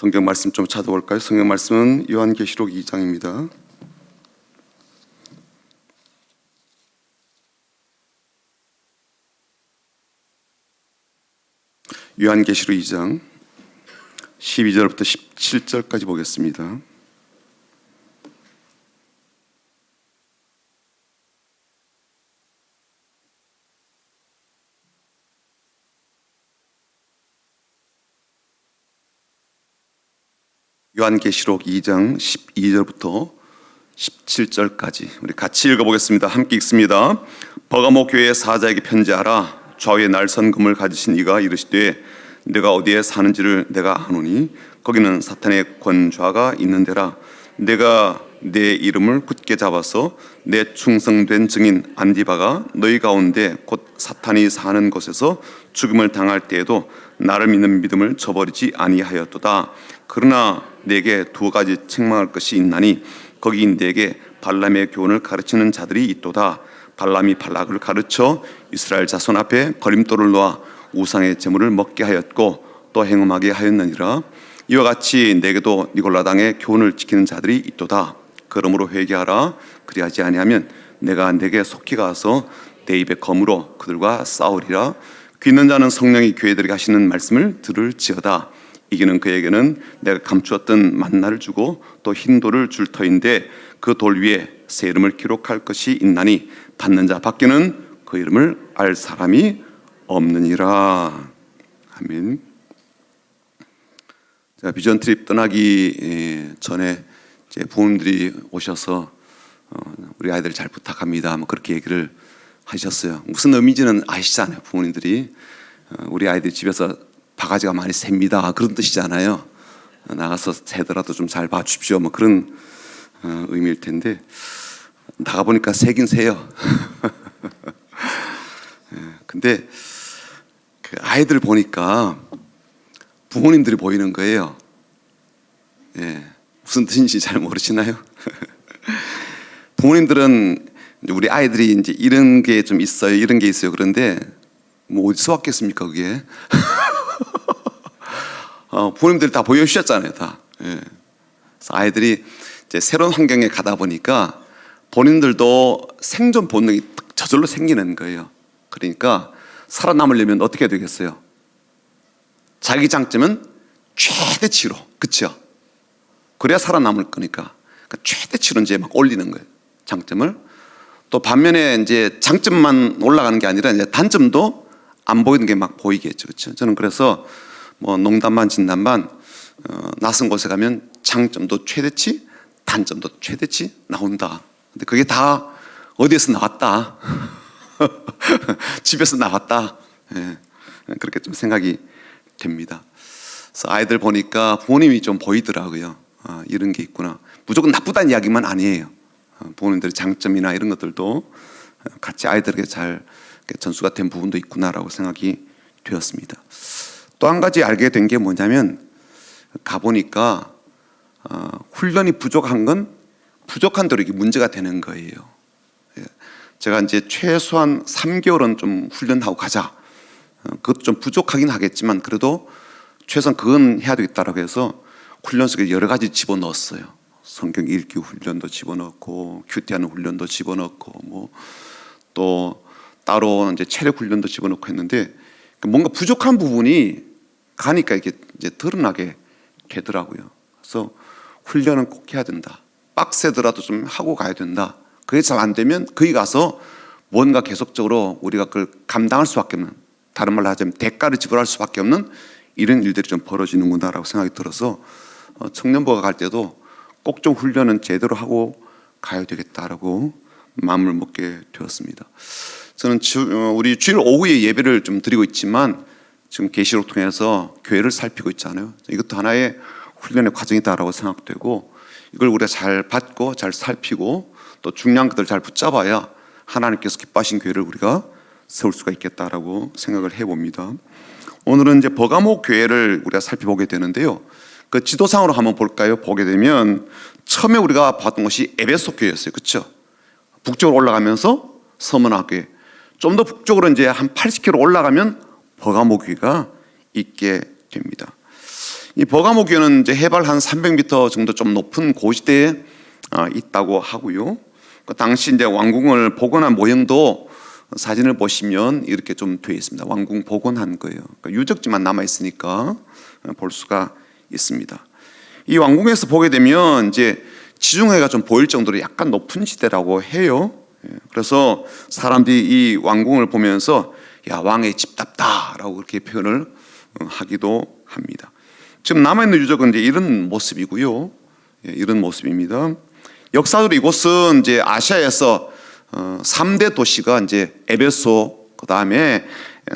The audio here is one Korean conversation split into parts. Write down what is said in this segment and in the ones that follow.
성경 말씀 좀 찾아볼까요? 성경 말씀은 요한계시록 2장입니다. 요한계시록 2장 12절부터 17절까지 보겠습니다. 요한계시록 2장 12절부터 17절까지 우리 같이 읽어보겠습니다. 함께 읽습니다. 버가모 교회의 사자에게 편지하라. 좌우에 날선 금을 가지신 이가 이르시되 내가 어디에 사는지를 내가 아노니 거기는 사탄의 권좌가 있는 데라. 내가 내 이름을 굳게 잡아서 내 충성된 증인 안디바가 너희 가운데 곧 사탄이 사는 곳에서 죽음을 당할 때에도 나를 믿는 믿음을 저버리지 아니하였도다. 그러나 내게 두 가지 책망할 것이 있나니 거기 내게 발람의 교훈을 가르치는 자들이 있도다. 발람이 발락을 가르쳐 이스라엘 자손 앞에 거림돌을 놓아 우상의 제물을 먹게 하였고 또 행음하게 하였느니라. 이와 같이 내게도 니골라당의 교훈을 지키는 자들이 있도다. 그러므로 회개하라. 그리하지 아니하면 내가 내게 속히 가서 내 입에 검으로 그들과 싸우리라. 귀 있는 자는 성령이 교회들에게 하시는 말씀을 들을지어다. 이기는 그에게는 내가 감추었던 만나를 주고 또 흰 돌을 줄 터인데 그 돌 위에 새 이름을 기록할 것이 있나니 받는 자 밖에는 그 이름을 알 사람이 없느니라. 아멘. 제가 비전 트립 떠나기 전에 제 부모님들이 오셔서 우리 아이들 잘 부탁합니다. 뭐 그렇게 얘기를 하셨어요. 무슨 의미인지는 아시잖아요. 부모님들이 우리 아이들 집에서 바가지가 많이 셉니다. 그런 뜻이잖아요. 나가서 새더라도 좀 잘 봐주십시오. 뭐 그런 의미일 텐데 나가 보니까 새긴 새요. 근데 그 아이들 보니까 부모님들이 보이는 거예요. 예, 무슨 뜻인지 잘 모르시나요? 부모님들은 우리 아이들이 이제 이런 게 좀 있어요, 이런 게 있어요. 그런데 뭐 어디서 왔겠습니까, 그게? 부모님들이 다 보여주셨잖아요, 다. 예. 그래서 아이들이 이제 새로운 환경에 가다 보니까 본인들도 생존 본능이 저절로 생기는 거예요. 그러니까 살아남으려면 어떻게 해야 되겠어요? 자기 장점은 최대치로, 그렇죠? 그래야 살아남을 거니까. 그러니까 최대치로 이제 막 올리는 거예요, 장점을. 또 반면에 이제 장점만 올라가는 게 아니라 이제 단점도 안 보이는 게 막 보이겠죠, 그렇죠? 저는 그래서 뭐 농담반 진담반 낯선 곳에 가면 장점도 최대치, 단점도 최대치 나온다. 근데 그게 다 어디에서 나왔다? 집에서 나왔다. 예, 그렇게 좀 생각이 됩니다. 그래서 아이들 보니까 부모님이 좀 보이더라고요. 이런 게 있구나. 무조건 나쁘다는 이야기만 아니에요. 부모님들의 장점이나 이런 것들도 같이 아이들에게 잘 전수가 된 부분도 있구나라고 생각이 되었습니다. 또 한 가지 알게 된 게 뭐냐면 가보니까 훈련이 부족한 건 부족한 대로 이게 문제가 되는 거예요. 제가 이제 최소한 3개월은 좀 훈련하고 가자. 그것도 좀 부족하긴 하겠지만 그래도 최소한 그건 해야 되겠다라고 해서 훈련 속에 여러 가지 집어넣었어요. 성경 읽기 훈련도 집어넣고 큐티하는 훈련도 집어넣고 뭐 또 따로 이제 체력 훈련도 집어넣고 했는데 뭔가 부족한 부분이 가니까 이게 이제 드러나게 되더라고요. 그래서 훈련은 꼭 해야 된다. 빡세더라도 좀 하고 가야 된다. 그게 잘 안 되면 거기 가서 뭔가 계속적으로 우리가 그걸 감당할 수밖에 없는, 다른 말로 하자면 대가를 지불할 수밖에 없는 이런 일들이 좀 벌어지는구나라고 생각이 들어서 청년부가 갈 때도 꼭 좀 훈련은 제대로 하고 가야 되겠다라고 마음을 먹게 되었습니다. 저는 우리 주일 오후에 예배를 좀 드리고 있지만 지금 계시록 통해서 교회를 살피고 있잖아요. 이것도 하나의 훈련의 과정이다라고 생각되고 이걸 우리가 잘 받고 잘 살피고 또 중요한 것들을 잘 붙잡아야 하나님께서 기뻐하신 교회를 우리가 세울 수가 있겠다라고 생각을 해봅니다. 오늘은 이제 버가모 교회를 우리가 살펴보게 되는데요. 그 지도상으로 한번 볼까요? 보게 되면 처음에 우리가 봤던 것이 에베소 교회였어요. 그렇죠? 북쪽으로 올라가면서 서문화 교회. 좀 더 북쪽으로 이제 한 80km 올라가면 버가모 교회가 있게 됩니다. 이 버가모 교회는 이제 해발 한 300m 정도 좀 높은 고지대에 있다고 하고요. 그 당시 이제 왕궁을 복원한 모형도 사진을 보시면 이렇게 좀 되어 있습니다. 왕궁 복원한 거예요. 그러니까 유적지만 남아 있으니까 볼 수가 있습니다. 이 왕궁에서 보게 되면 이제 지중해가 좀 보일 정도로 약간 높은 지대라고 해요. 그래서 사람들이 이 왕궁을 보면서 야, 왕의 집답다라고 그렇게 표현을 하기도 합니다. 지금 남아있는 유적은 이제 이런 모습이고요. 이런 모습입니다. 역사적으로 이곳은 이제 아시아에서 3대 도시가 이제 에베소, 그 다음에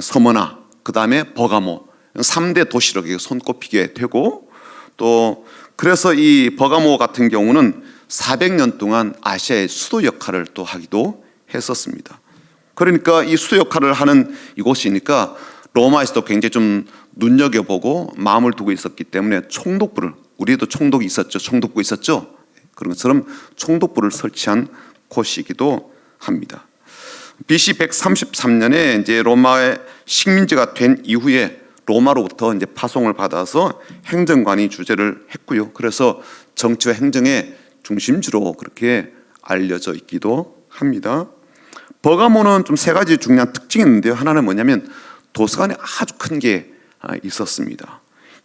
서머나, 그 다음에 버가모 3대 도시로 손꼽히게 되고, 또 그래서 이 버가모 같은 경우는 400년 동안 아시아의 수도 역할을 또 하기도 했었습니다. 그러니까 이 수도 역할을 하는 이곳이니까 로마에서도 굉장히 좀 눈여겨보고 마음을 두고 있었기 때문에 총독부를, 우리도 총독이 있었죠. 총독부 있었죠. 그런 것처럼 총독부를 설치한 곳이기도 합니다. BC 133년에 이제 로마의 식민지가 된 이후에 로마로부터 이제 파송을 받아서 행정관이 주재를 했고요. 그래서 정치와 행정의 중심지로 그렇게 알려져 있기도 합니다. 버가모는 좀 세 가지 중요한 특징이 있는데요. 하나는 뭐냐면 도서관이 아주 큰 게 있었습니다.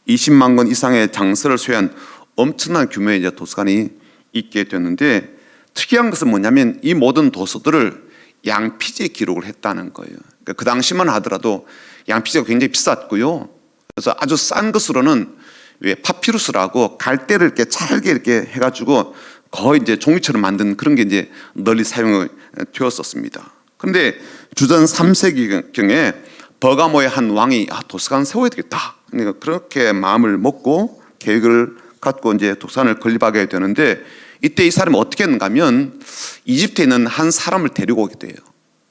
20만 권 이상의 장서를 소유한 엄청난 규모의 이제 도서관이 있게 됐는데, 특이한 것은 뭐냐면 이 모든 도서들을 양피지에 기록을 했다는 거예요. 그러니까 그 당시만 하더라도 양피지가 굉장히 비쌌고요. 그래서 아주 싼 것으로는 왜 파피루스라고 갈대를 이렇게 잘게 이렇게 해가지고 거의 이제 종이처럼 만든 그런 게 이제 널리 사용이 되었었습니다. 그런데 주전 3세기경에 버가모의 한 왕이 도서관 세워야 되겠다. 그러니까 그렇게 마음을 먹고 계획을 갖고 이제 도서관을 건립하게 되는데, 이때 이 사람이 어떻게 했는가 하면 이집트에 있는 한 사람을 데리고 오게 돼요.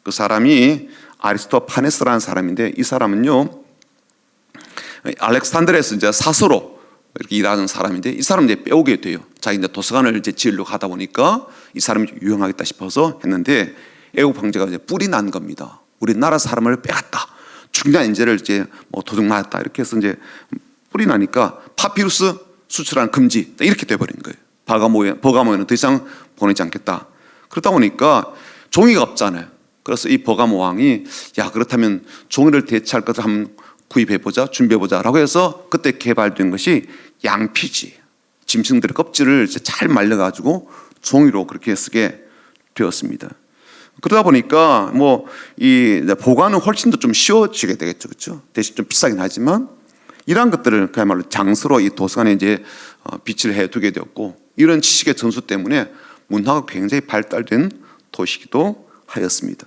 그 사람이 아리스토파네스라는 사람인데, 이 사람은요 알렉산드리아에서 이제 사서로 이렇게 일하는 사람인데, 이 사람 이제 빼오게 돼요. 자기 이제 도서관을 이제 지으려고 하다 보니까 이 사람이 유용하겠다 싶어서 했는데, 애국 황제가 이제 뿔이 난 겁니다. 우리나라 사람을 빼갔다. 중요한 인재를 이제 도둑 맞았다. 이렇게 해서 이제 뿔이 나니까 파피루스 수출하는 금지 이렇게 돼버린 거예요. 버가모에는 더 이상 보내지 않겠다. 그러다 보니까 종이가 없잖아요. 그래서 이 버가모 왕이 야, 그렇다면 종이를 대체할 것을 한번 구입해보자, 준비해보자라고 해서 그때 개발된 것이 양피지, 짐승들의 껍질을 잘 말려가지고 종이로 그렇게 쓰게 되었습니다. 그러다 보니까 이 보관은 훨씬 더 좀 쉬워지게 되겠죠, 그렇죠? 대신 좀 비싸긴 하지만 이러한 것들을 그야말로 장서로 이 도서관에 이제 비치를 해두게 되었고, 이런 지식의 전수 때문에 문화가 굉장히 발달된 도시이기도 하였습니다.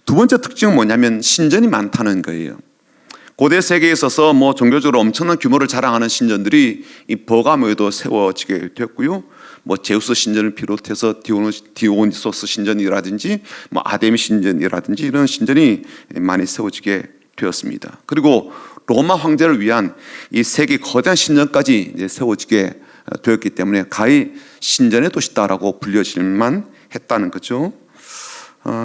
두 번째 특징은 뭐냐면 신전이 많다는 거예요. 고대 세계에 있어서 종교적으로 엄청난 규모를 자랑하는 신전들이 이 버가모에도 세워지게 됐고요. 제우스 신전을 비롯해서 디오니소스 신전이라든지 아데미 신전이라든지 이런 신전이 많이 세워지게 되었습니다. 그리고 로마 황제를 위한 이 세계 거대한 신전까지 이제 세워지게 되었기 때문에 가히 신전의 도시다라고 불려질만 했다는 거죠.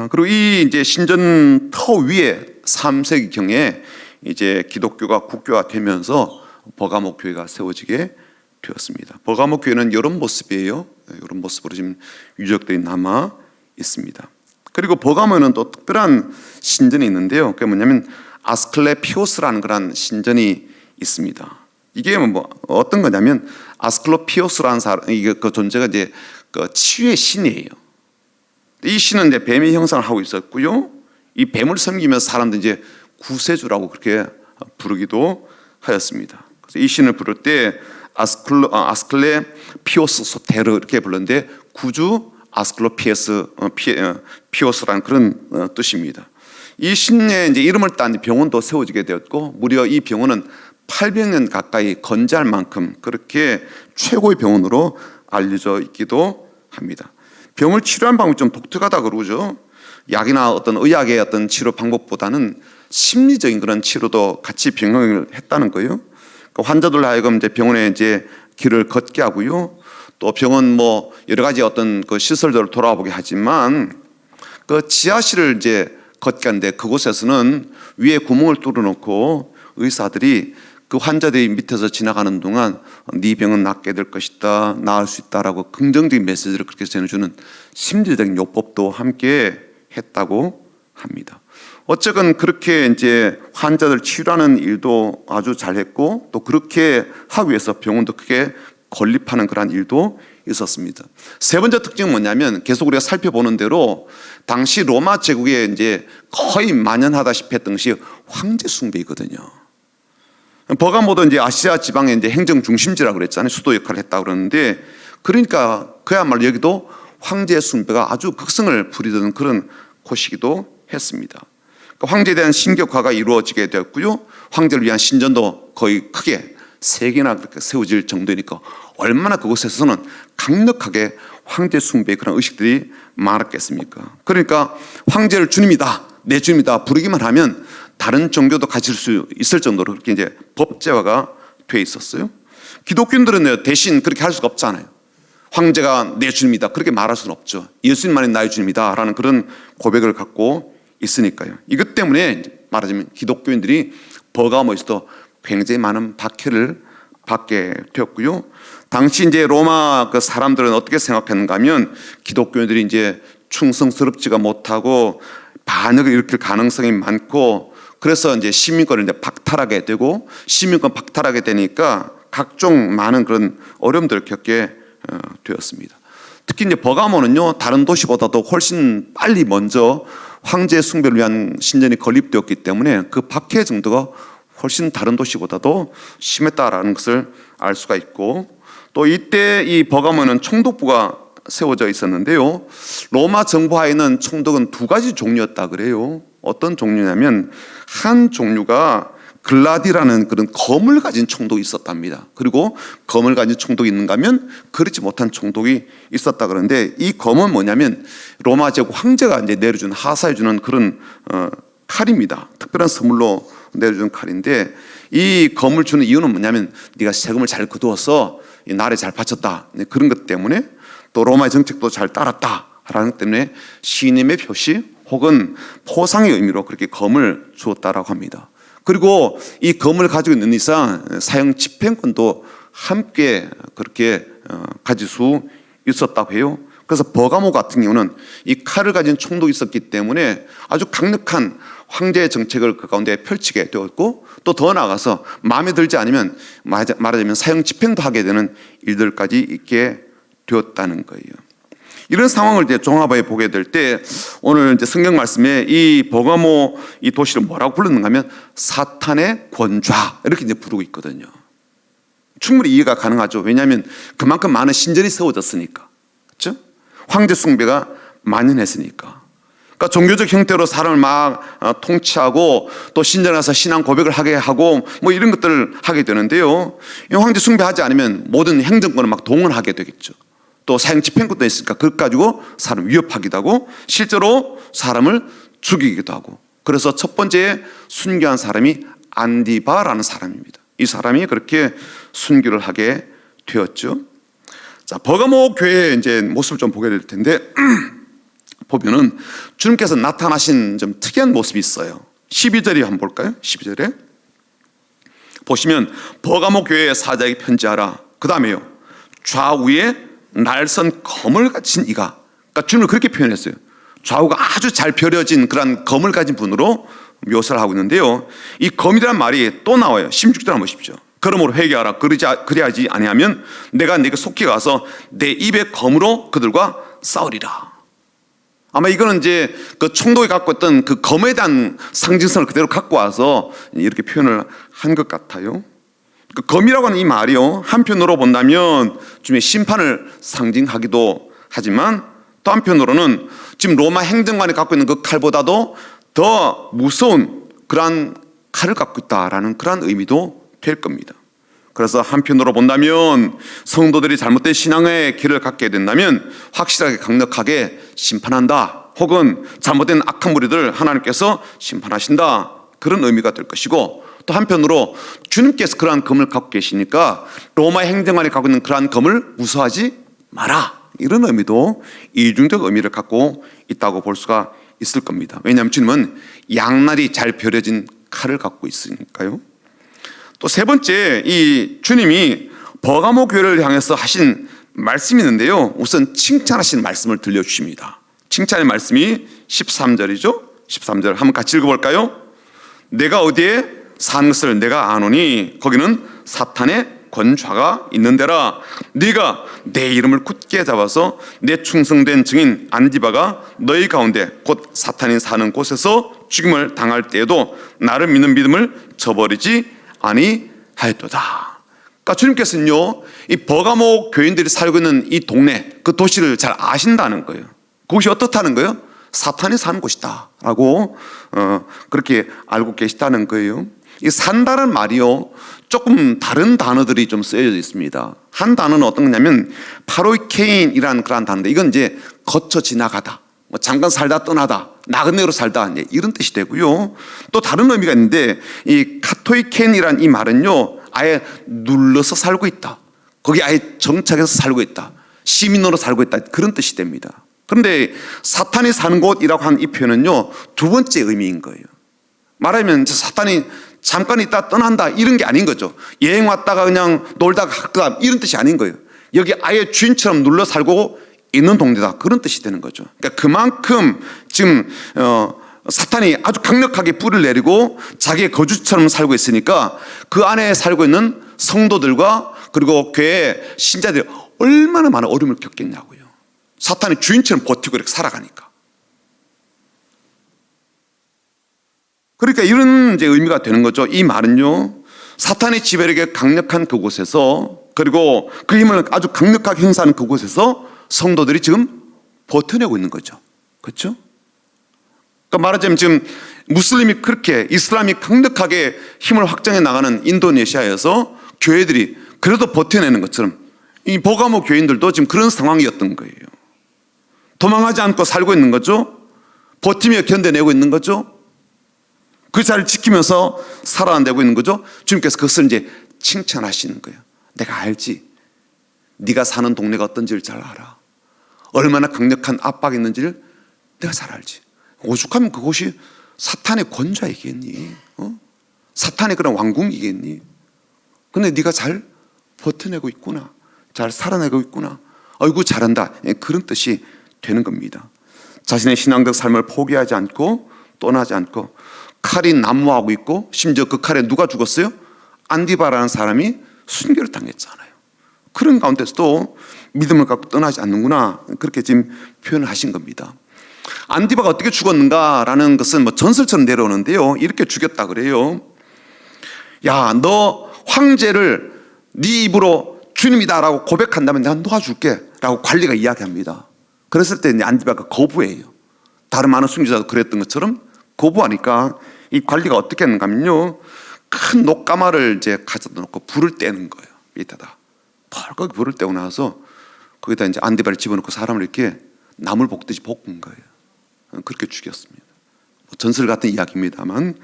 그리고 이 이제 신전 터 위에 3세기 경에 이제 기독교가 국교화 되면서 버가모 교회가 세워지게 되었습니다. 버가모 교회는 이런 모습이에요. 이런 모습으로 지금 유적들이 남아 있습니다. 그리고 버가모에는 또 특별한 신전이 있는데요. 그게 뭐냐면 아스클레피오스라는 그런 신전이 있습니다. 이게 어떤 거냐면 아스클레피오스라는 사람, 이게 그 존재가 이제 그 치유의 신이에요. 이 신은 이제 뱀의 형상을 하고 있었고요. 이 뱀을 섬기면서 사람들이 이제 구세주라고 그렇게 부르기도 하였습니다. 그래서 이 신을 부를 때 아스클레피오스 소테르 이렇게 불렀는데 구주 피오스라는 그런 뜻입니다. 이 신의 이제 이름을 딴 병원도 세워지게 되었고, 무려 이 병원은 800년 가까이 건재할 만큼 그렇게 최고의 병원으로 알려져 있기도 합니다. 병을 치료하는 방법이 좀 독특하다 그러죠. 약이나 어떤 의학의 어떤 치료 방법보다는 심리적인 그런 치료도 같이 병행을 했다는 거예요. 그러니까 환자들 하여금 이제 병원에 이제 길을 걷게 하고요. 또 병원 여러 가지 어떤 그 시설들을 돌아보게 하지만 그 지하실을 이제 걷게 하는데, 그곳에서는 위에 구멍을 뚫어놓고 의사들이 그 환자들이 밑에서 지나가는 동안 네 병은 낫게 될 것이다, 나을 수 있다라고 긍정적인 메시지를 그렇게 전해주는 심리적인 요법도 함께 했다고 합니다. 어쨌건 그렇게 이제 환자들 치료하는 일도 아주 잘했고, 또 그렇게 하기 위해서 병원도 크게 건립하는 그런 일도 있었습니다. 세 번째 특징은 뭐냐면, 계속 우리가 살펴보는 대로 당시 로마 제국에 이제 거의 만연하다시피 했던 것이 황제 숭배이거든요. 버가모도 이제 아시아 지방의 이제 행정 중심지라고 그랬잖아요. 수도 역할을 했다고 그러는데, 그러니까 그야말로 여기도 황제 숭배가 아주 극성을 부리던 그런 곳이기도 했습니다. 그러니까 황제에 대한 신격화가 이루어지게 되었고요. 황제를 위한 신전도 거의 크게 3개나 그렇게 세워질 정도니까 얼마나 그곳에서는 강력하게 황제 숭배의 그런 의식들이 많았겠습니까? 그러니까 황제를 주님이다, 내 주님이다 부르기만 하면 다른 종교도 가질 수 있을 정도로 그렇게 이제 법제화가 돼 있었어요. 기독교인들은 대신 그렇게 할 수가 없잖아요. 황제가 내 주님이다 그렇게 말할 수는 없죠. 예수님만이 나의 주님이다 라는 그런 고백을 갖고 있으니까요. 이것 때문에 말하자면 기독교인들이 버가모에서도 굉장히 많은 박해를 받게 되었고요. 당시 이제 로마 그 사람들은 어떻게 생각했는가 하면, 기독교인들이 이제 충성스럽지가 못하고 반역을 일으킬 가능성이 많고, 그래서 이제 시민권을 이제 박탈하게 되고, 시민권 박탈하게 되니까 각종 많은 그런 어려움들을 겪게 되었습니다. 특히 이제 버가모는요, 다른 도시보다도 훨씬 빨리 먼저 황제 숭배를 위한 신전이 건립되었기 때문에 그 박해 정도가 훨씬 다른 도시보다도 심했다라는 것을 알 수가 있고, 또 이때 이 버가모는 총독부가 세워져 있었는데요. 로마 정부 하에는 총독은 2가지 종류였다 그래요. 어떤 종류냐면, 한 종류가 글라디라는 그런 검을 가진 총독이 있었답니다. 그리고 검을 가진 총독이 있는가 하면 그렇지 못한 총독이 있었다 그러는데, 이 검은 뭐냐면 로마 제국 황제가 이제 내려준, 하사해주는 그런 칼입니다. 특별한 선물로 내려준 칼인데, 이 검을 주는 이유는 뭐냐면 네가 세금을 잘 거두어서 이 나라에 잘 바쳤다, 그런 것 때문에, 또 로마의 정책도 잘 따랐다라는 것 때문에 신임의 표시 혹은 포상의 의미로 그렇게 검을 주었다라고 합니다. 그리고 이 검을 가지고 있는 이상 사형 집행권도 함께 그렇게 가질 수 있었다고 해요. 그래서 버가모 같은 경우는 이 칼을 가진 총독이 있었기 때문에 아주 강력한 황제의 정책을 그 가운데 펼치게 되었고, 또 더 나아가서 마음에 들지 않으면 말하자면 사형 집행도 하게 되는 일들까지 있게 되었다는 거예요. 이런 상황을 이제 종합해 보게 될 때, 오늘 이제 성경 말씀에 이 버가모 이 도시를 뭐라고 불렀는가 하면 사탄의 권좌 이렇게 이제 부르고 있거든요. 충분히 이해가 가능하죠. 왜냐하면 그만큼 많은 신전이 세워졌으니까, 그렇죠? 황제 숭배가 만연했으니까. 그러니까 종교적 형태로 사람을 막 통치하고, 또 신전에서 신앙 고백을 하게 하고 뭐 이런 것들을 하게 되는데요. 이 황제 숭배하지 않으면 모든 행정권을 막 동원하게 되겠죠. 또 사형 집행권도 있으니까 그것 가지고 사람 위협하기도 하고, 실제로 사람을 죽이기도 하고. 그래서 첫 번째 순교한 사람이 안디바라는 사람입니다. 이 사람이 그렇게 순교를 하게 되었죠. 자, 버가모 교회의 이제 모습을 좀 보게 될 텐데, 보면은 주님께서 나타나신 좀 특이한 모습이 있어요. 12절에 한번 볼까요? 12절에 보시면 버가모 교회의 사자에게 편지하라. 그 다음에요, 좌우에 날선 검을 가진 이가, 그러니까 주님을 그렇게 표현했어요. 좌우가 아주 잘 벼려진 그런 검을 가진 분으로 묘사를 하고 있는데요. 이 검이라는 말이 또 나와요. 16절 한번 보십시오. 그러므로 회개하라. 그리하지 아니하면 내가 네게 속히 가서 내 입의 검으로 그들과 싸우리라. 아마 이거는 이제 그 총독이 갖고 있던 그 검에 대한 상징성을 그대로 갖고 와서 이렇게 표현을 한 것 같아요. 그 검이라고 하는 이 말이요, 한편으로 본다면 주님의 심판을 상징하기도 하지만, 또 한편으로는 지금 로마 행정관이 갖고 있는 그 칼보다도 더 무서운 그러한 칼을 갖고 있다라는 그런 의미도 될 겁니다. 그래서 한편으로 본다면 성도들이 잘못된 신앙의 길을 갖게 된다면 확실하게 강력하게 심판한다, 혹은 잘못된 악한 무리들 하나님께서 심판하신다, 그런 의미가 될 것이고, 또 한편으로 주님께서 그러한 검을 갖고 계시니까 로마 행정관이 갖고 있는 그러한 검을 무서워하지 마라, 이런 의미도 이중적 의미를 갖고 있다고 볼 수가 있을 겁니다. 왜냐하면 주님은 양날이 잘 벼려진 칼을 갖고 있으니까요. 또 세 번째, 이 주님이 버가모 교회를 향해서 하신 말씀이 있는데요, 우선 칭찬하신 말씀을 들려주십니다. 칭찬의 말씀이 13절이죠 13절 한번 같이 읽어볼까요? 내가 어디에 사는 것을 내가 아노니 거기는 사탄의 권좌가 있는 데라. 네가 내 이름을 굳게 잡아서 내 충성된 증인 안디바가 너희 가운데 곧 사탄이 사는 곳에서 죽임을 당할 때에도 나를 믿는 믿음을 저버리지 아니하였도다. 그러니까 주님께서는요, 이 버가모 교인들이 살고 있는 이 동네, 그 도시를 잘 아신다는 거예요. 그곳이 어떻다는 거예요? 사탄이 사는 곳이다 라고 그렇게 알고 계시다는 거예요. 이 산다는 말이요, 조금 다른 단어들이 좀 쓰여져 있습니다. 한 단어는 어떤 거냐면 파로이케인이라는 그런 단어인데, 이건 이제 거쳐 지나가다, 뭐 잠깐 살다 떠나다, 나그네로 살다, 이런 뜻이 되고요. 또 다른 의미가 있는데, 이 카토이케인이라는 이 말은요, 아예 눌러서 살고 있다, 거기 아예 정착해서 살고 있다, 시민으로 살고 있다, 그런 뜻이 됩니다. 그런데 사탄이 사는 곳이라고 한 이 표현은요, 두 번째 의미인 거예요. 말하면 사탄이 잠깐 있다 떠난다 이런 게 아닌 거죠. 여행 왔다가 그냥 놀다가 갔다 이런 뜻이 아닌 거예요. 여기 아예 주인처럼 눌러 살고 있는 동네다, 그런 뜻이 되는 거죠. 그러니까 그만큼 지금 사탄이 아주 강력하게 뿌리를 내리고 자기의 거주처럼 살고 있으니까 그 안에 살고 있는 성도들과 그리고 교회 신자들이 얼마나 많은 어려움을 겪겠냐고요. 사탄이 주인처럼 버티고 이렇게 살아가니까. 그러니까 이런 이제 의미가 되는 거죠. 이 말은요, 사탄의 지배력이 강력한 그곳에서, 그리고 그 힘을 아주 강력하게 행사하는 그곳에서 성도들이 지금 버텨내고 있는 거죠. 그렇죠? 그러니까 말하자면 지금 무슬림이 그렇게, 이슬람이 강력하게 힘을 확장해 나가는 인도네시아에서 교회들이 그래도 버텨내는 것처럼 이 버가모 교인들도 지금 그런 상황이었던 거예요. 도망하지 않고 살고 있는 거죠. 버티며 견뎌내고 있는 거죠. 그 자리를 지키면서 살아내고 있는 거죠. 주님께서 그것을 이제 칭찬하시는 거예요. 내가 알지. 네가 사는 동네가 어떤지를 잘 알아. 얼마나 강력한 압박이 있는지를 내가 잘 알지. 오죽하면 그곳이 사탄의 권좌이겠니? 사탄의 그런 왕궁이겠니? 근데 네가 잘 버텨내고 있구나, 잘 살아내고 있구나, 아이고 잘한다, 그런 뜻이 되는 겁니다. 자신의 신앙적 삶을 포기하지 않고 떠나지 않고 칼이 난무하고 있고, 심지어 그 칼에 누가 죽었어요? 안디바라는 사람이 순교를 당했잖아요. 그런 가운데서도 믿음을 갖고 떠나지 않는구나, 그렇게 지금 표현을 하신 겁니다. 안디바가 어떻게 죽었는가라는 것은 뭐 전설처럼 내려오는데요, 이렇게 죽였다 그래요. 야, 너 황제를 네 입으로 주님이다라고 고백한다면 내가 도와줄게 라고 관리가 이야기합니다. 그랬을 때 안디바가 거부해요. 다른 많은 순교자도 그랬던 것처럼 거부하니까 이 관리가 어떻게 했는가 하면요, 큰 녹가마를 이제 가져다 놓고 불을 떼는 거예요. 밑에다 펄거기 불을 떼고 나서 거기다 이제 안디바를 집어넣고 사람을 이렇게 나물 볶듯이 볶은 거예요. 그렇게 죽였습니다. 전설 같은 이야기입니다만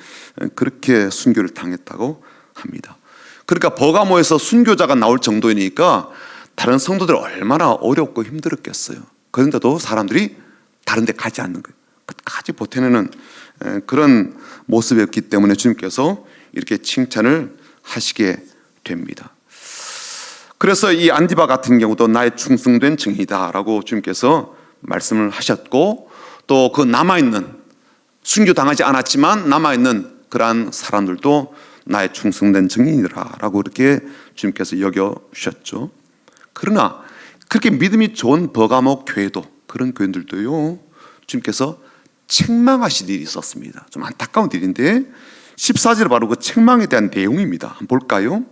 그렇게 순교를 당했다고 합니다. 그러니까 버가모에서 순교자가 나올 정도이니까 다른 성도들 얼마나 어렵고 힘들었겠어요. 그런데도 사람들이 다른 데 가지 않는 거예요. 끝까지 버텨내는 그런 모습이었기 때문에 주님께서 이렇게 칭찬을 하시게 됩니다. 그래서 이 안디바 같은 경우도 나의 충성된 증인이다 라고 주님께서 말씀을 하셨고, 또 그 남아있는, 순교당하지 않았지만 남아있는 그러한 사람들도 나의 충성된 증인이라 라고 이렇게 주님께서 여겨주셨죠. 그러나 그렇게 믿음이 좋은 버가모 교회도, 그런 교인들도요, 주님께서 책망하실 일이 있었습니다. 좀 안타까운 일인데 14절에 바로 그 책망에 대한 내용입니다. 한번 볼까요?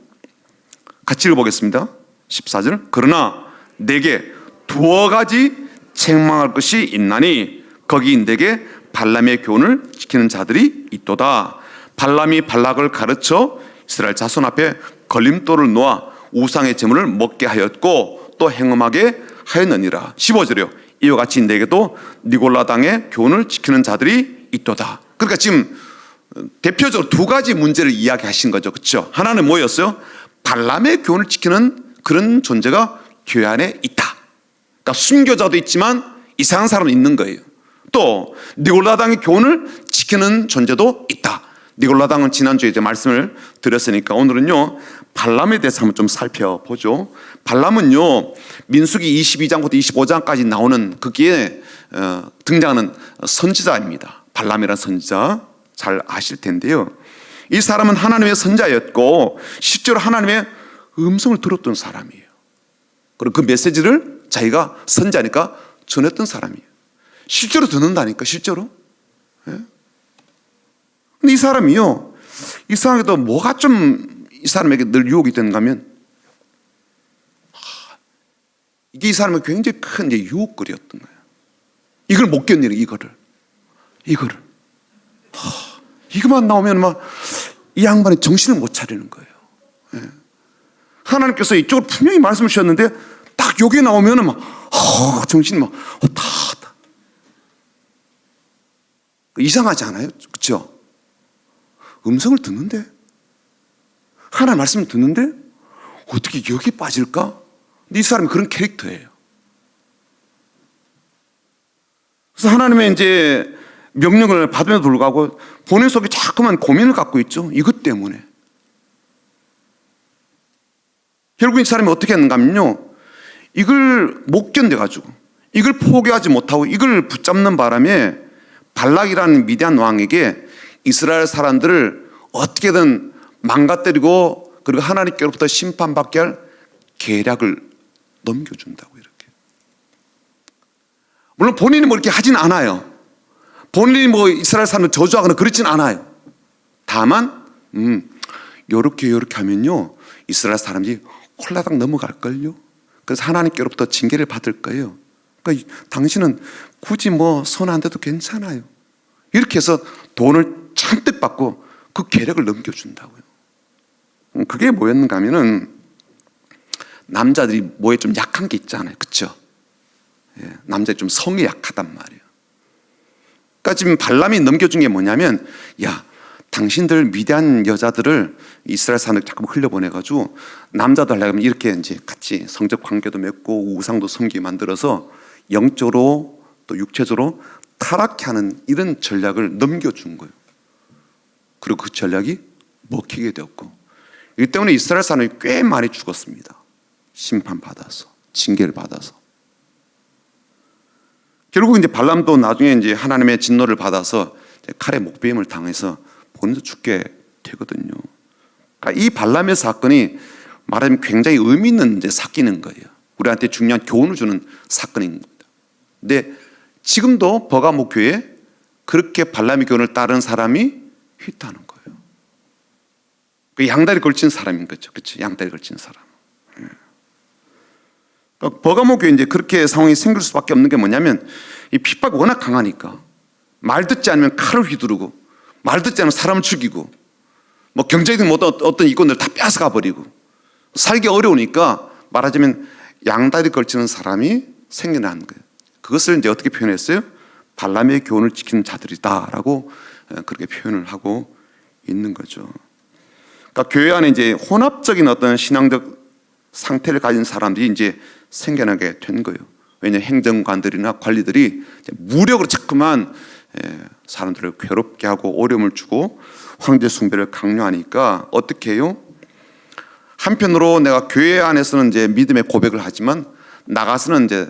같이 읽어보겠습니다. 14절. 그러나 내게 두어 가지 책망할 것이 있나니 거기 내게 발람의 교훈을 지키는 자들이 있도다. 발람이 발락을 가르쳐 이스라엘 자손 앞에 걸림돌을 놓아 우상의 제물을 먹게 하였고 또 행음하게 하였느니라. 15절이요. 이와 같이 내게도 니골라당의 교훈을 지키는 자들이 있도다. 그러니까 지금 대표적으로 두 가지 문제를 이야기하신 거죠. 그렇죠? 하나는 뭐였어요? 발람의 교훈을 지키는 그런 존재가 교회 안에 있다. 그러니까 순교자도 있지만 이상한 사람은 있는 거예요. 또 니골라당의 교훈을 지키는 존재도 있다. 니골라당은 지난주에 이제 말씀을 드렸으니까 오늘은요 발람에 대해서 한번 좀 살펴보죠. 발람은요 민수기 22장부터 25장까지 나오는 거기에 등장하는 선지자입니다. 발람이라는 선지자 잘 아실 텐데요. 이 사람은 하나님의 선자였고 실제로 하나님의 음성을 들었던 사람이에요. 그리고 그 메시지를 자기가 선자니까 전했던 사람이에요. 실제로 듣는다니까, 실제로. 예? 근데 이 사람이요, 이상하게도 뭐가 좀 이 사람에게 늘 유혹이 되는가 하면, 이게 이 사람의 굉장히 큰 이제 유혹거리였던 거예요. 이걸 못 견디는, 이거를. 이거만 나오면 막 이 양반이 정신을 못 차리는 거예요. 예. 하나님께서 이쪽으로 분명히 말씀을 주셨는데 딱 여기 나오면은 막 정신이 막 다 이상하지 않아요? 그렇죠? 음성을 듣는데 하나님 말씀을 듣는데 어떻게 여기 빠질까? 근데 이 사람이 그런 캐릭터예요. 그래서 하나님의 이제 명령을 받음에도 불구하고 본인 속에 자꾸만 고민을 갖고 있죠. 이것 때문에. 결국 이 사람이 어떻게 했는가 하면요, 이걸 못 견뎌가지고 이걸 포기하지 못하고 이걸 붙잡는 바람에 발락이라는 미디안 왕에게 이스라엘 사람들을 어떻게든 망가뜨리고 그리고 하나님께로부터 심판받게 할 계략을 넘겨준다고 이렇게. 물론 본인이 뭐 이렇게 하진 않아요. 본인이 뭐 이스라엘 사람을 저주하거나 그렇진 않아요. 다만 요렇게 하면요 이스라엘 사람들이 홀라당 넘어갈걸요. 그래서 하나님께로부터 징계를 받을 거예요. 그러니까 당신은 굳이 뭐 손 안 대도 괜찮아요. 이렇게 해서 돈을 잔뜩 받고 그 계략을 넘겨준다고요. 그게 뭐였는가 하면은 남자들이 뭐에 좀 약한 게 있잖아요. 그렇죠? 예, 남자들이 좀 성이 약하단 말이에요. 그러니까 지금 발람이 넘겨준 게 뭐냐면, 야, 당신들 미디안 여자들을 이스라엘 사람들 자꾸 흘려보내가지고 남자들 하려면 이렇게 이제 같이 성적 관계도 맺고 우상도 섬기게 만들어서 영적으로 또 육체적으로 타락케 하는 이런 전략을 넘겨준 거예요. 그리고 그 전략이 먹히게 되었고, 이 때문에 이스라엘 사람이 꽤 많이 죽었습니다. 심판받아서, 징계를 받아서. 결국 이제 발람도 나중에 이제 하나님의 진노를 받아서 칼에 목베임을 당해서 본인도 죽게 되거든요. 그러니까 이 발람의 사건이 말하자면 굉장히 의미 있는 이제 사건인 거예요. 우리한테 중요한 교훈을 주는 사건인 겁니다. 근데 지금도 버가모 교회에 그렇게 발람의 교훈을 따르는 사람이 있다는 거예요. 그 양다리 걸친 사람인 거죠. 그렇죠? 양다리 걸친 사람. 그러니까 버가모 교회 이제 그렇게 상황이 생길 수밖에 없는 게 뭐냐면 이 핍박이 워낙 강하니까 말 듣지 않으면 칼을 휘두르고 말 듣지 않으면 사람을 죽이고 뭐 경제적인 어떤 이권들 다 뺏어가 버리고 살기 어려우니까 말하자면 양다리 걸치는 사람이 생겨나는 거예요. 그것을 이제 어떻게 표현했어요? 발람의 교훈을 지키는 자들이다라고 그렇게 표현을 하고 있는 거죠. 그러니까 교회 안에 이제 혼합적인 어떤 신앙적 상태를 가진 사람들이 이제 생겨나게 된 거예요. 왜냐하면 행정관들이나 관리들이 무력으로 자꾸만 사람들을 괴롭게 하고 어려움을 주고 황제 숭배를 강요하니까 어떻게 해요? 한편으로 내가 교회 안에서는 이제 믿음의 고백을 하지만 나가서는 이제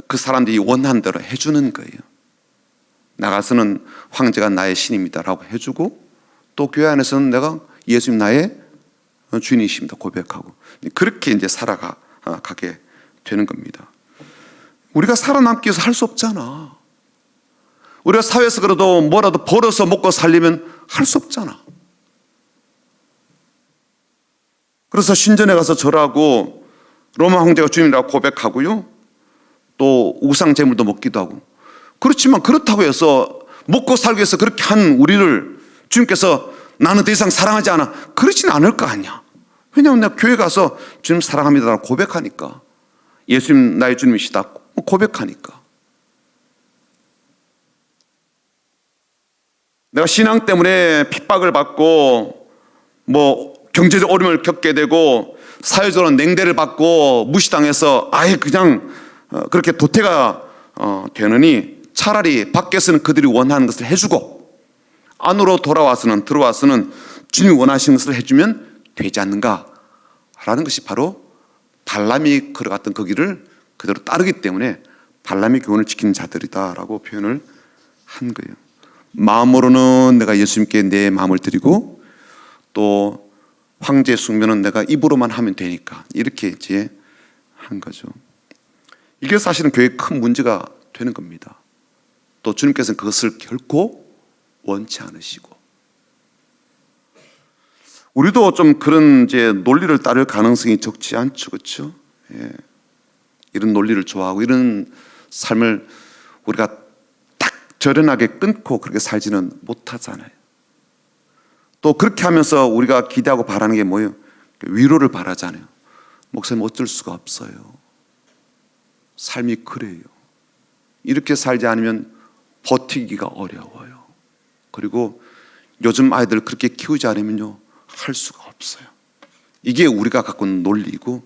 그 사람들이 원하는 대로 해주는 거예요. 나가서는 황제가 나의 신입니다라고 해주고 또 교회 안에서는 내가 예수님 나의 주인이십니다 고백하고 그렇게 이제 살아가게 되는 겁니다. 우리가 살아남기 위해서 할 수 없잖아. 우리가 사회에서 그래도 뭐라도 벌어서 먹고 살려면 할 수 없잖아. 그래서 신전에 가서 절하고 로마 황제가 주님이라고 고백하고요. 또 우상 제물도 먹기도 하고. 그렇지만 그렇다고 해서 먹고 살기 위해서 그렇게 한 우리를 주님께서 나는 더 이상 사랑하지 않아. 그렇지는 않을 거 아니야. 왜냐하면 내가 교회 가서 주님 사랑합니다라고 고백하니까. 예수님 나의 주님이시다 고백하니까. 내가 신앙 때문에 핍박을 받고 뭐 경제적 어려움을 겪게 되고 사회적으로 냉대를 받고 무시당해서 아예 그냥 그렇게 도태가 되느니 차라리 밖에서는 그들이 원하는 것을 해주고 안으로 들어와서는 주님이 원하시는 것을 해주면 되지 않는가라는 것이 바로 발람이 걸어갔던 그 길을 그대로 따르기 때문에 발람의 교훈을 지키는 자들이다라고 표현을 한 거예요. 마음으로는 내가 예수님께 내 마음을 드리고 또 황제 숭배는 내가 입으로만 하면 되니까 이렇게 이제 한 거죠. 이게 사실은 교회에 큰 문제가 되는 겁니다. 또 주님께서는 그것을 결코 원치 않으시고 우리도 좀 그런 이제 논리를 따를 가능성이 적지 않죠, 그렇죠? 예. 이런 논리를 좋아하고 이런 삶을 우리가 딱 절연하게 끊고 그렇게 살지는 못하잖아요. 또 그렇게 하면서 우리가 기대하고 바라는 게 뭐예요? 위로를 바라잖아요. 목사님 어쩔 수가 없어요. 삶이 그래요. 이렇게 살지 않으면 버티기가 어려워요. 그리고 요즘 아이들 그렇게 키우지 않으면요 할 수가 없어요. 이게 우리가 갖고 있는 논리고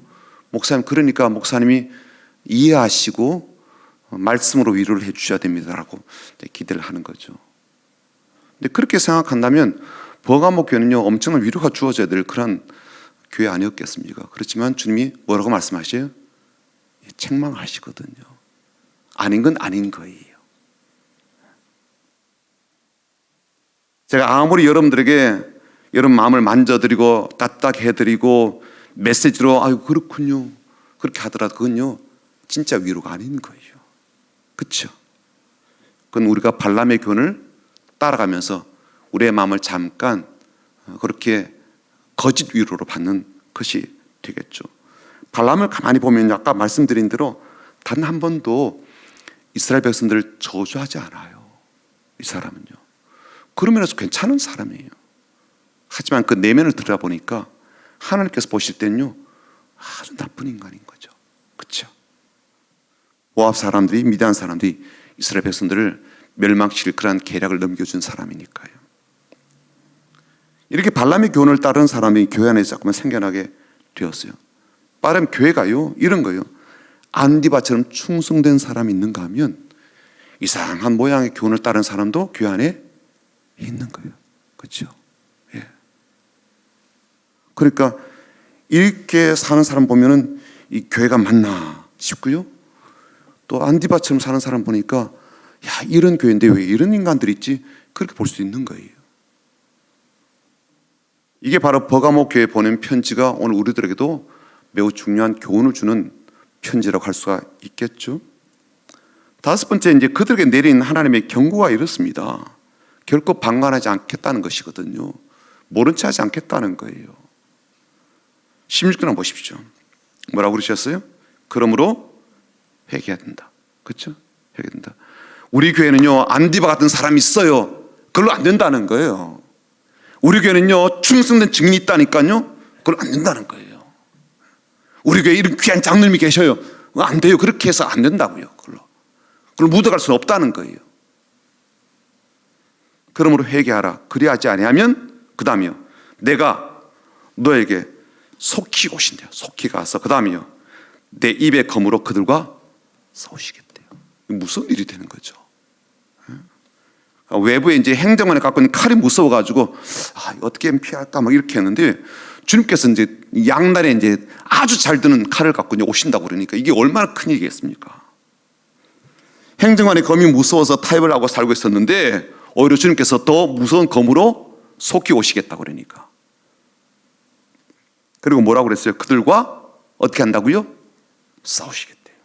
목사님 그러니까 목사님이 이해하시고 말씀으로 위로를 해 주셔야 됩니다라고 기대를 하는 거죠. 근데 그렇게 생각한다면 버가모 교회는요 엄청난 위로가 주어져야 될 그런 교회 아니었겠습니까? 그렇지만 주님이 뭐라고 말씀하셔요? 책망하시거든요. 아닌 건 아닌 거예요. 제가 아무리 여러분들에게 여러분 마음을 만져드리고 따뜻하게 해드리고 메시지로 아유 그렇군요 그렇게 하더라도 그건요 진짜 위로가 아닌 거예요. 그렇죠? 그건 우리가 발람의 교훈을 따라가면서 우리의 마음을 잠깐 그렇게 거짓 위로로 받는 것이 되겠죠. 발람을 가만히 보면 아까 말씀드린 대로 단 한 번도 이스라엘 백성들을 저주하지 않아요. 이 사람은요. 그러면서 괜찮은 사람이에요. 하지만 그 내면을 들여다보니까 하나님께서 보실 때는요 아주 나쁜 인간인 거죠. 그렇죠? 모압 사람들이 미디안 사람들이 이스라엘 백성들을 멸망시킬 그러한 계략을 넘겨준 사람이니까요. 이렇게 발람의 교훈을 따르는 사람이 교회 안에 자꾸만 생겨나게 되었어요. 빠른 교회가요 이런 거예요. 안디바처럼 충성된 사람이 있는가 하면 이상한 모양의 교훈을 따르는 사람도 교회 안에 있는 거예요. 그렇죠? 예. 그러니까 이렇게 사는 사람 보면은 이 교회가 맞나 싶고요. 또 안디바처럼 사는 사람 보니까 야 이런 교회인데 왜 이런 인간들이 있지? 그렇게 볼 수 있는 거예요. 이게 바로 버가모 교회에 보낸 편지가 오늘 우리들에게도 매우 중요한 교훈을 주는 편지라고 할 수가 있겠죠. 다섯 번째 이제 그들에게 내린 하나님의 경고가 이렇습니다. 결코 방관하지 않겠다는 것이거든요. 모른 체 하지 않겠다는 거예요. 16절 보십시오. 뭐라고 그러셨어요? 그러므로 회개해야 된다. 그렇죠? 회개해야 된다. 우리 교회는요 안디바 같은 사람이 있어요. 그걸로 안 된다는 거예요. 우리 교회는요 충성된 증인이 있다니까요. 그걸로 안 된다는 거예요. 우리 교회에 이런 귀한 장로님이 계셔요. 안 돼요. 그렇게 해서 안 된다고요. 그걸 묻어갈 수는 없다는 거예요. 그러므로 회개하라. 그리하지 아니하면 그 다음이요 내가 너에게 속히 오신대요. 속히 가서 그 다음이요 내 입의 검으로 그들과 싸우시겠대요. 무슨 일이 되는 거죠? 외부에 이제 행정관에 갖고 있는 칼이 무서워가지고 어떻게 피할까 막 이렇게 했는데 주님께서 이제 양날에 이제 아주 잘 드는 칼을 갖고 이제 오신다고 그러니까 이게 얼마나 큰 일이겠습니까? 행정관의 검이 무서워서 타협을 하고 살고 있었는데 오히려 주님께서 더 무서운 검으로 속히 오시겠다고 그러니까. 그리고 뭐라고 그랬어요? 그들과 어떻게 한다고요? 싸우시겠대요.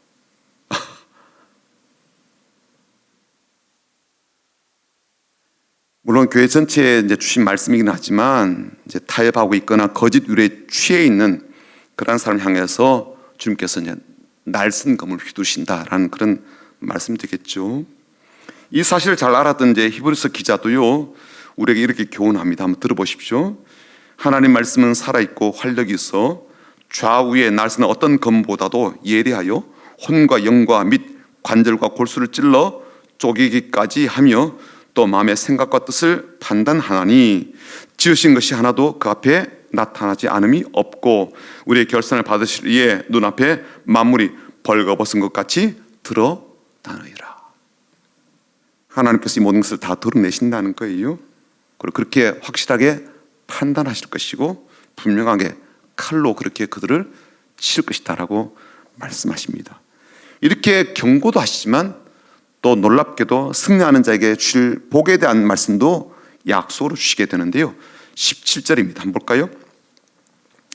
물론 교회 전체에 이제 주신 말씀이긴 하지만 이제 타협하고 있거나 거짓 유래에 취해 있는 그런 사람을 향해서 주님께서 이제 날쌘 검을 휘두신다라는 그런 말씀 되겠죠. 이 사실을 잘 알았던 이제 히브리서 기자도요 우리에게 이렇게 교훈합니다. 한번 들어보십시오. 하나님 말씀은 살아있고 활력이 있어 좌우에 날쓰는 어떤 검보다도 예리하여 혼과 영과 및 관절과 골수를 찔러 쪼개기까지 하며 또 마음의 생각과 뜻을 판단하나니 지으신 것이 하나도 그 앞에 나타나지 않음이 없고 우리의 결산을 받으실 이에 눈앞에 만물이 벌거벗은 것 같이 드러나느니라. 하나님께서 이 모든 것을 다 드러내신다는 거예요. 그리고 그렇게 확실하게 판단하실 것이고 분명하게 칼로 그렇게 그들을 치실 것이다라고 말씀하십니다. 이렇게 경고도 하시지만 또 놀랍게도 승리하는 자에게 주실 복에 대한 말씀도 약속으로 주시게 되는데요. 17절입니다. 한번 볼까요?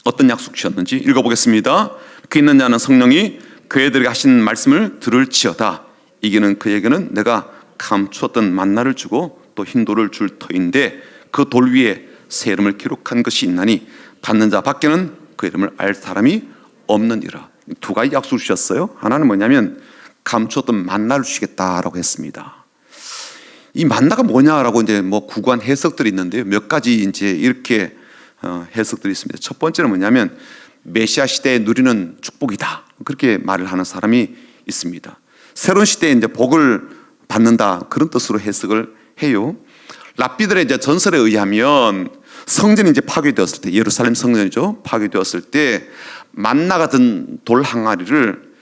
어떤 약속 주셨는지 읽어보겠습니다. 그 있는 자는 성령이 그애들에게 하신 말씀을 들을지어다. 이기는 그에게는 내가 감추었던 만나를 주고 또 흰 돌을 줄 터인데 그 돌 위에 새 이름을 기록한 것이 있나니 받는 자 밖에는 그 이름을 알 사람이 없느니라. 두 가지 약속을 주셨어요. 하나는 뭐냐면 감추었던 만나를 주시겠다라고 했습니다. 이 만나가 뭐냐라고 이제 뭐 구구한 해석들이 있는데요. 몇 가지 이제 이렇게 해석들이 있습니다. 첫 번째는 뭐냐면 메시아 시대에 누리는 축복이다. 그렇게 말을 하는 사람이 있습니다. 새로운 시대에 이제 복을 받는다. 그런 뜻으로 해석을 해요. 랍비들의 이제 전설에 의하면 성전이 이제 파괴되었을 때, 예루살렘 성전이죠. 파괴되었을 때 만나 같은 돌 항아리를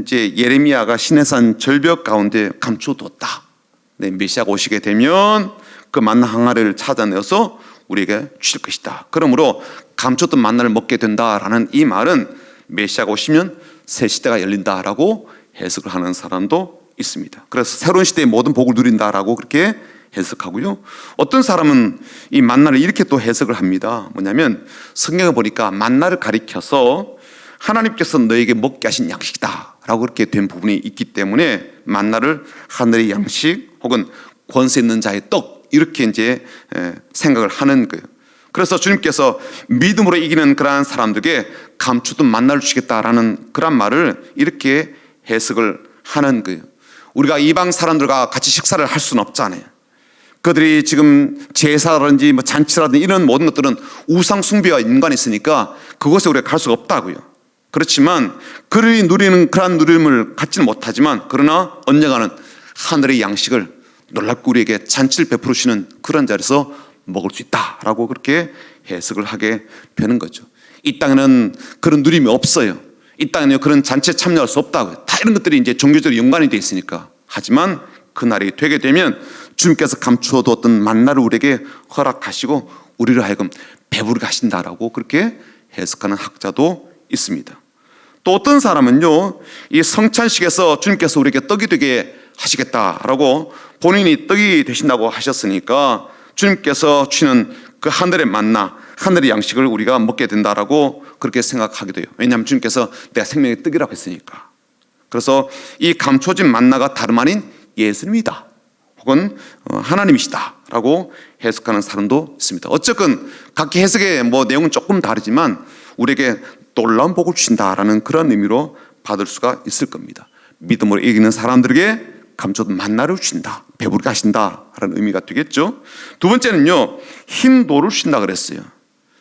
이제 예레미야가 시내산 절벽 가운데 감춰뒀다. 네, 메시아가 오시게 되면 그 만나 항아리를 찾아내서 우리에게 주실 것이다. 그러므로 감췄던 만나를 먹게 된다라는 이 말은 메시아가 오시면 새 시대가 열린다라고 해석을 하는 사람도 있습니다. 그래서 새로운 시대의 모든 복을 누린다라고 그렇게 해석하고요. 어떤 사람은 이 만나를 이렇게 또 해석을 합니다. 뭐냐면 성경을 보니까 만나를 가리켜서 하나님께서 너에게 먹게 하신 양식이다 라고 그렇게 된 부분이 있기 때문에 만나를 하늘의 양식 혹은 권세 있는 자의 떡 이렇게 이제 생각을 하는 거예요. 그래서 주님께서 믿음으로 이기는 그러한 사람들에게 감추던 만나를 주시겠다라는 그런 말을 이렇게 해석을 하는 거예요. 우리가 이방 사람들과 같이 식사를 할 수는 없잖아요. 그들이 지금 제사라든지 뭐 잔치라든지 이런 모든 것들은 우상 숭배와 인간이 있으니까 그곳에 우리가 갈 수가 없다고요. 그렇지만 그들이 누리는 그런 누림을 갖지는 못하지만 그러나 언젠가는 하늘의 양식을 놀랍고 우리에게 잔치를 베풀으시는 그런 자리에서 먹을 수 있다라고 그렇게 해석을 하게 되는 거죠. 이 땅에는 그런 누림이 없어요. 이 땅에는 그런 잔치에 참여할 수 없다고요. 다 이런 것들이 이제 종교적으로 연관이 되어 있으니까. 하지만 그날이 되게 되면 주님께서 감추어 두었던 만나를 우리에게 허락하시고 우리를 하여금 배부르게 하신다라고 그렇게 해석하는 학자도 있습니다. 또 어떤 사람은요, 이 성찬식에서 주님께서 우리에게 떡이 되게 하시겠다라고 본인이 떡이 되신다고 하셨으니까 주님께서 주시는 그 하늘의 만나, 하늘의 양식을 우리가 먹게 된다라고 그렇게 생각하기도 해요. 왜냐하면 주님께서 내가 생명의 떡이라고 했으니까. 그래서 이 감춰진 만나가 다름 아닌 예수님이다 혹은 하나님이시다라고 해석하는 사람도 있습니다. 어쨌건 각기 해석의 뭐 내용은 조금 다르지만 우리에게 놀라운 복을 주신다라는 그런 의미로 받을 수가 있을 겁니다. 믿음으로 이기는 사람들에게 감춰둔 만나를 주신다, 배부르게 하신다라는 의미가 되겠죠. 두 번째는요, 흰 돌을 주신다 그랬어요.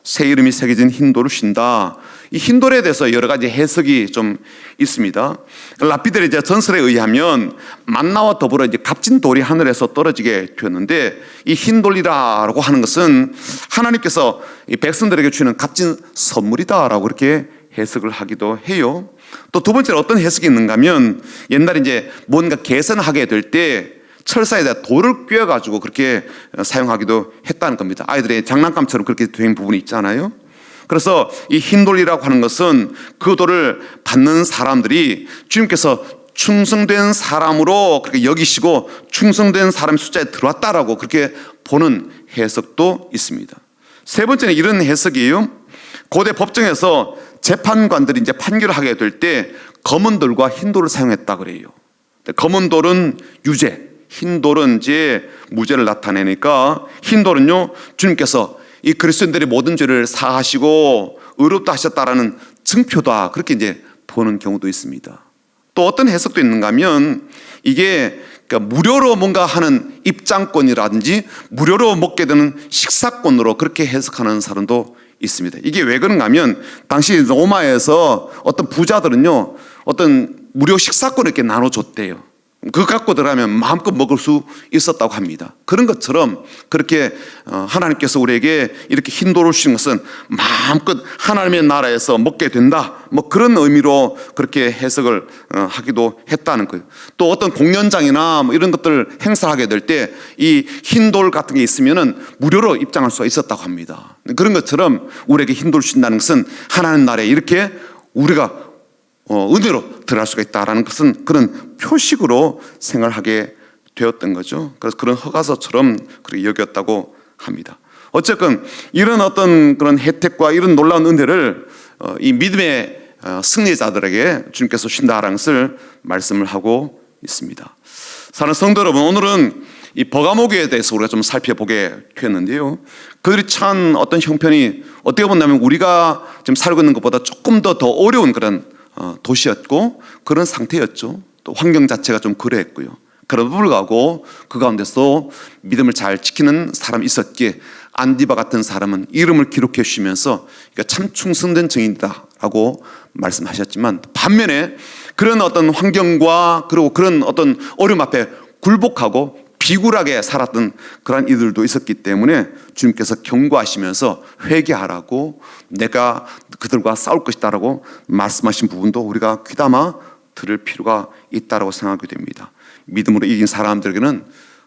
새 이름이 새겨진 흰 돌을 주신다. 이 흰 돌에 대해서 여러 가지 해석이 좀 있습니다. 랍비들의 이제 전설에 의하면 만나와 더불어 이제 값진 돌이 하늘에서 떨어지게 되었는데 이 흰 돌이라고 하는 것은 하나님께서 이 백성들에게 주는 값진 선물이다라고 그렇게 해석을 하기도 해요. 또 두 번째로 어떤 해석이 있는가 하면 옛날에 이제 뭔가 개선하게 될 때 철사에다 돌을 꿰어가지고 그렇게 사용하기도 했다는 겁니다. 아이들의 장난감처럼 그렇게 된 부분이 있잖아요. 그래서 이 흰 돌이라고 하는 것은 그 돌을 받는 사람들이 주님께서 충성된 사람으로 그렇게 여기시고 충성된 사람의 숫자에 들어왔다라고 그렇게 보는 해석도 있습니다. 세 번째는 이런 해석이에요. 고대 법정에서 재판관들이 이제 판결을 하게 될 때 검은 돌과 흰 돌을 사용했다 그래요. 검은 돌은 유죄, 흰 돌은 이제 무죄를 나타내니까 흰 돌은요, 주님께서 이 그리스도인들의 모든 죄를 사하시고 의롭다 하셨다라는 증표다, 그렇게 이제 보는 경우도 있습니다. 또 어떤 해석도 있는가 하면 이게 그러니까 무료로 뭔가 하는 입장권이라든지 무료로 먹게 되는 식사권으로 그렇게 해석하는 사람도 있습니다. 이게 왜 그런가 하면 당시 로마에서 어떤 부자들은요, 어떤 무료 식사권을 이렇게 나눠줬대요. 그거 갖고 들어가면 마음껏 먹을 수 있었다고 합니다. 그런 것처럼 그렇게 하나님께서 우리에게 이렇게 흰돌을 주신 것은 마음껏 하나님의 나라에서 먹게 된다, 뭐 그런 의미로 그렇게 해석을 하기도 했다는 거예요. 또 어떤 공연장이나 뭐 이런 것들 행사하게 될 때 이 흰돌 같은 게 있으면은 무료로 입장할 수가 있었다고 합니다. 그런 것처럼 우리에게 흰돌을 주신다는 것은 하나님 나라에 이렇게 우리가 은혜로 들어갈 수가 있다라는 것은 그런 표식으로 생각하게 되었던 거죠. 그래서 그런 허가서처럼 그렇게 여겼다고 합니다. 어쨌건 이런 어떤 그런 혜택과 이런 놀라운 은혜를 이 믿음의 승리자들에게 주님께서 주신다라는 것을 말씀을 하고 있습니다. 사랑하는 성도 여러분, 오늘은 이 버가모교에 대해서 우리가 좀 살펴보게 되었는데요. 그들이 처한 어떤 형편이 어떻게 본다면 우리가 지금 살고 있는 것보다 조금 더 어려운 그런 도시였고 그런 상태였죠. 또 환경 자체가 좀 그러했고요. 그럼에도 불구하고 그 가운데서 믿음을 잘 지키는 사람이 있었기에 안디바 같은 사람은 이름을 기록해 주시면서 참 충성된 증인이다라고 말씀하셨지만, 반면에 그런 어떤 환경과 그리고 그런 어떤 어려움 앞에 굴복하고 비굴하게 살았던 그런 이들도 있었기 때문에 주님께서 경고하시면서 회개하라고, 내가 그들과 싸울 것이다라고 말씀하신 부분도 우리가 귀담아 들을 필요가 있다고 생각하게 됩니다. 믿음으로 이긴 사람들에게는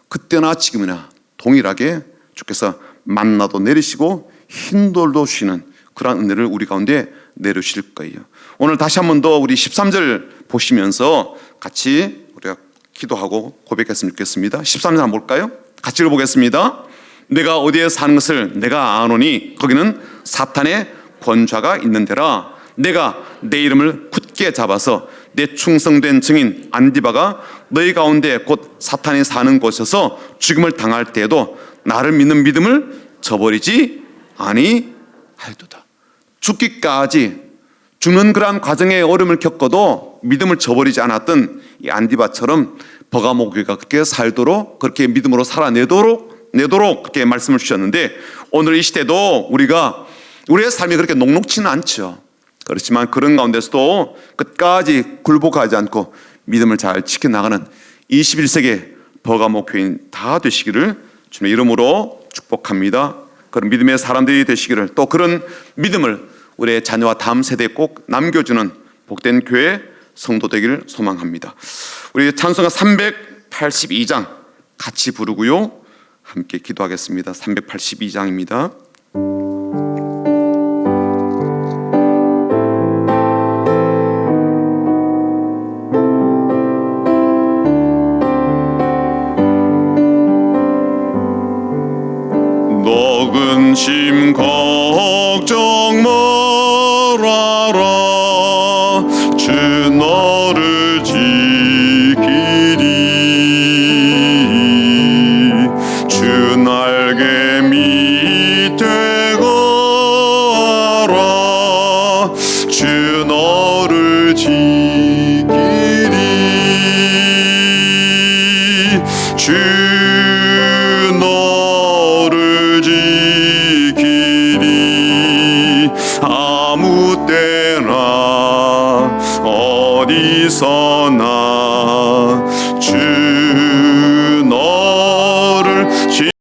그때나 지금이나 동일하게 주께서 만나도 내리시고 흰돌도 주시는 그런 은혜를 우리 가운데 내려주실 거예요. 오늘 다시 한 번 더 우리 13절 보시면서 같이 우리가 기도하고 고백했으면 좋겠습니다. 13절 한번 볼까요? 같이 읽어보겠습니다. 내가 어디에 사는 것을 내가 아노니 거기는 사탄의 권좌가 있는 데라. 내가 내 이름을 굳게 잡아서 내 충성된 증인 안디바가 너희 가운데 곧 사탄이 사는 곳에서 죽임을 당할 때에도 나를 믿는 믿음을 저버리지 아니할도다. 죽기까지, 죽는 그러한 과정의 어려움을 겪어도 믿음을 저버리지 않았던 이 안디바처럼 버가모 교회가 그렇게 살도록, 그렇게 믿음으로 살아내도록 그렇게 말씀을 주셨는데, 오늘 이 시대도 우리의 삶이 그렇게 녹록지는 않죠. 그렇지만 그런 가운데서도 끝까지 굴복하지 않고 믿음을 잘 지켜나가는 21세기 버가모 교인 다 되시기를 주님의 이름으로 축복합니다. 그런 믿음의 사람들이 되시기를, 또 그런 믿음을 우리의 자녀와 다음 세대에 꼭 남겨주는 복된 교회 성도 되기를 소망합니다. 우리 찬송가 382장 같이 부르고요, 함께 기도하겠습니다. 382장입니다. 너 근심 걱정 말아라. 주 너를 지키리. 주 날개 밑에 가라. 주 너를 지키리. 주 너를 지키리. 아무 때나 어디서나